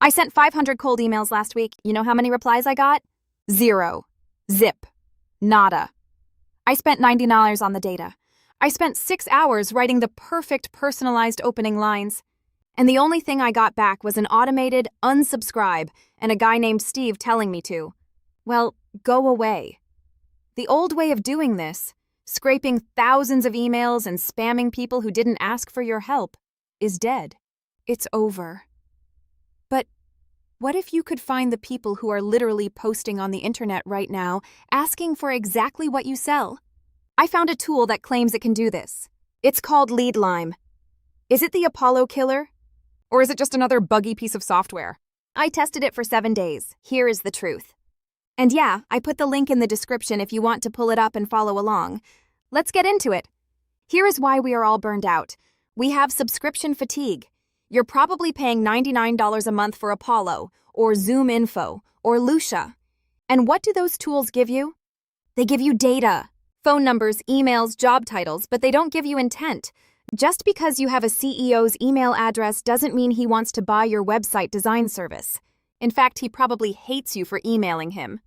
I sent 500 cold emails last week. You know how many replies I got? 0. Zip. Nada. I spent $90 on the data. I spent 6 hours writing the perfect personalized opening lines. And the only thing I got back was an automated unsubscribe and a guy named Steve telling me to. Well, go away. The old way of doing this, scraping thousands of emails and spamming people who didn't ask for your help, is dead. It's over. But what if you could find the people who are literally posting on the internet right now, asking for exactly what you sell? I found a tool that claims it can do this. It's called LeedLime. Is it the Apollo killer? Or is it just another buggy piece of software? I tested it for 7 days. Here is the truth. And yeah, I put the link in the description if you want to pull it up and follow along. Let's get into it. Here is why we are all burned out. We have subscription fatigue. You're probably paying $99 a month for Apollo, or ZoomInfo, or Lucia. And what do those tools give you? They give you data, phone numbers, emails, job titles, but they don't give you intent. Just because you have a CEO's email address doesn't mean he wants to buy your website design service. In fact, he probably hates you for emailing him.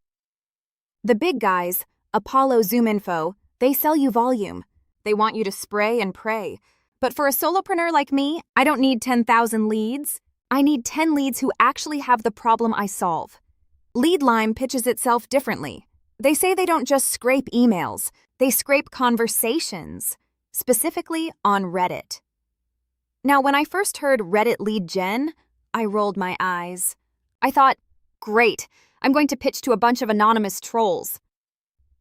The big guys, Apollo, ZoomInfo, they sell you volume. They want you to spray and pray. But for a solopreneur like me, I don't need 10,000 leads. I need 10 leads who actually have the problem I solve. LeedLime pitches itself differently. They say they don't just scrape emails, they scrape conversations, specifically on Reddit. Now, when I first heard Reddit lead gen, I rolled my eyes. I thought, great, I'm going to pitch to a bunch of anonymous trolls.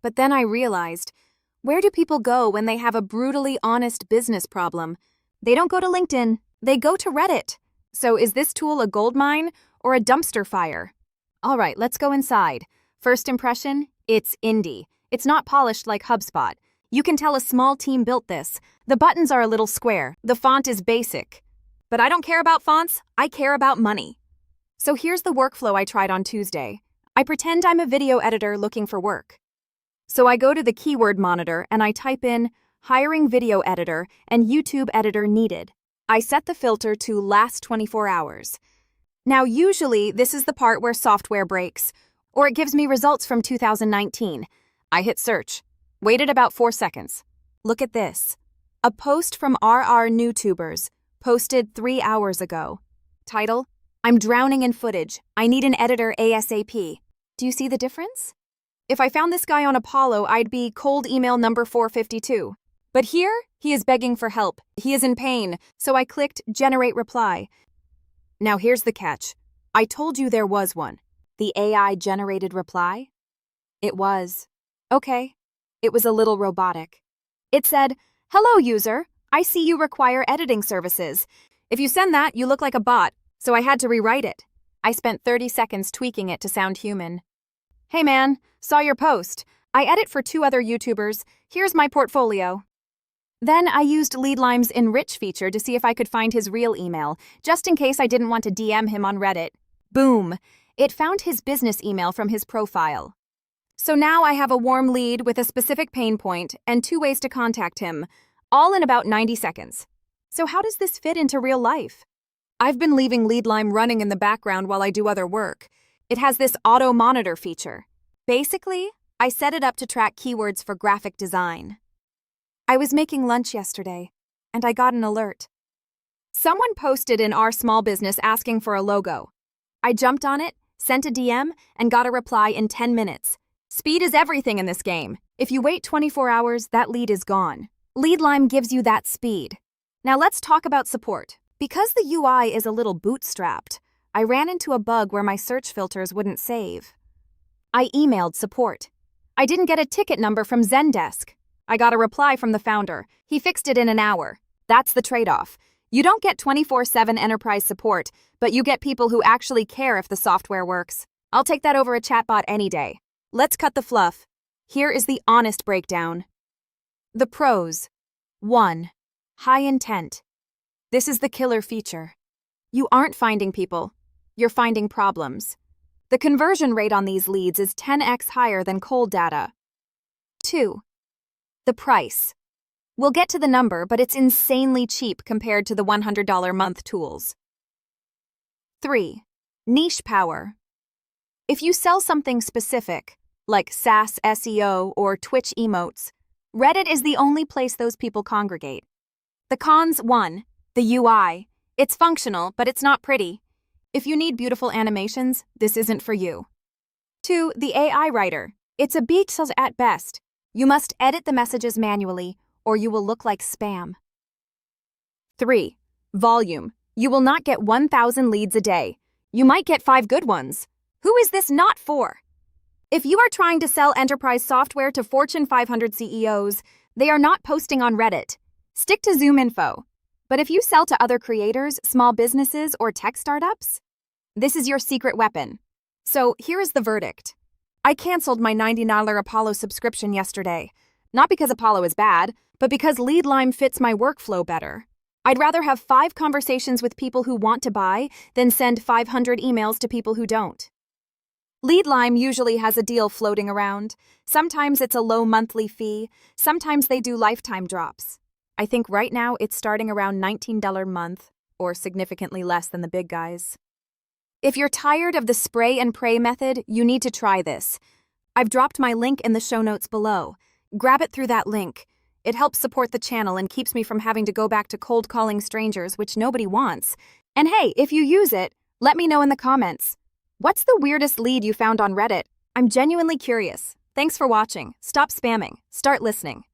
But then I realized, where do people go when they have a brutally honest business problem? They don't go to LinkedIn, they go to Reddit. So is this tool a goldmine or a dumpster fire? All right, let's go inside. First impression, it's indie. It's not polished like HubSpot. You can tell a small team built this. The buttons are a little square. The font is basic. But I don't care about fonts, I care about money. So here's the workflow I tried on Tuesday. I pretend I'm a video editor looking for work. So I go to the keyword monitor and I type in hiring video editor and YouTube editor needed. I set the filter to last 24 hours. Now usually this is the part where software breaks, or it gives me results from 2019. I hit search. Waited about 4 seconds. Look at this. A post from RR NewTubers, posted 3 hours ago. Title, I'm drowning in footage. I need an editor ASAP. Do you see the difference? If I found this guy on Apollo, I'd be cold email number 452. But here, he is begging for help. He is in pain, so I clicked generate reply. Now here's the catch. I told you there was one. The AI generated reply? It was. Okay. It was a little robotic. It said, hello user, I see you require editing services. If you send that, you look like a bot, so I had to rewrite it. I spent 30 seconds tweaking it to sound human. Hey man, saw your post. I edit for 2 other YouTubers. Here's my portfolio. Then I used LeedLime's Enrich feature to see if I could find his real email, just in case I didn't want to DM him on Reddit. Boom! It found his business email from his profile. So now I have a warm lead with a specific pain point and 2 ways to contact him, all in about 90 seconds. So how does this fit into real life? I've been leaving LeedLime running in the background while I do other work. It has this auto monitor feature. Basically, I set it up to track keywords for graphic design. I was making lunch yesterday, and I got an alert. Someone posted in our small business asking for a logo. I jumped on it, sent a DM, and got a reply in 10 minutes. Speed is everything in this game. If you wait 24 hours, that lead is gone. LeedLime gives you that speed. Now let's talk about support. Because the UI is a little bootstrapped, I ran into a bug where my search filters wouldn't save. I emailed support. I didn't get a ticket number from Zendesk. I got a reply from the founder. He fixed it in an hour. That's the trade-off. You don't get 24/7 enterprise support, but you get people who actually care if the software works. I'll take that over a chatbot any day. Let's cut the fluff. Here is the honest breakdown. The pros. 1. High intent. This is the killer feature. You aren't finding people. You're finding problems. The conversion rate on these leads is 10x higher than cold data. 2. The price. We'll get to the number, but it's insanely cheap compared to the $100 month tools. 3. Niche power. If you sell something specific, like SaaS SEO or Twitch emotes, Reddit is the only place those people congregate. The cons: 1. The UI. It's functional, but it's not pretty. If you need beautiful animations, this isn't for you. 2. The AI writer. It's a beat at best. You must edit the messages manually, or you will look like spam. 3. Volume. You will not get 1,000 leads a day. You might get 5 good ones. Who is this not for? If you are trying to sell enterprise software to Fortune 500 CEOs, they are not posting on Reddit. Stick to ZoomInfo. But if you sell to other creators, small businesses, or tech startups, this is your secret weapon. So here is the verdict. I canceled my $90 Apollo subscription yesterday. Not because Apollo is bad, but because LeedLime fits my workflow better. I'd rather have 5 conversations with people who want to buy than send 500 emails to people who don't. LeedLime usually has a deal floating around. Sometimes it's a low monthly fee. Sometimes they do lifetime drops. I think right now it's starting around $19 a month, or significantly less than the big guys. If you're tired of the spray and pray method, you need to try this. I've dropped my link in the show notes below. Grab it through that link. It helps support the channel and keeps me from having to go back to cold calling strangers, which nobody wants. And hey, if you use it, let me know in the comments. What's the weirdest lead you found on Reddit? I'm genuinely curious. Thanks for watching. Stop spamming. Start listening.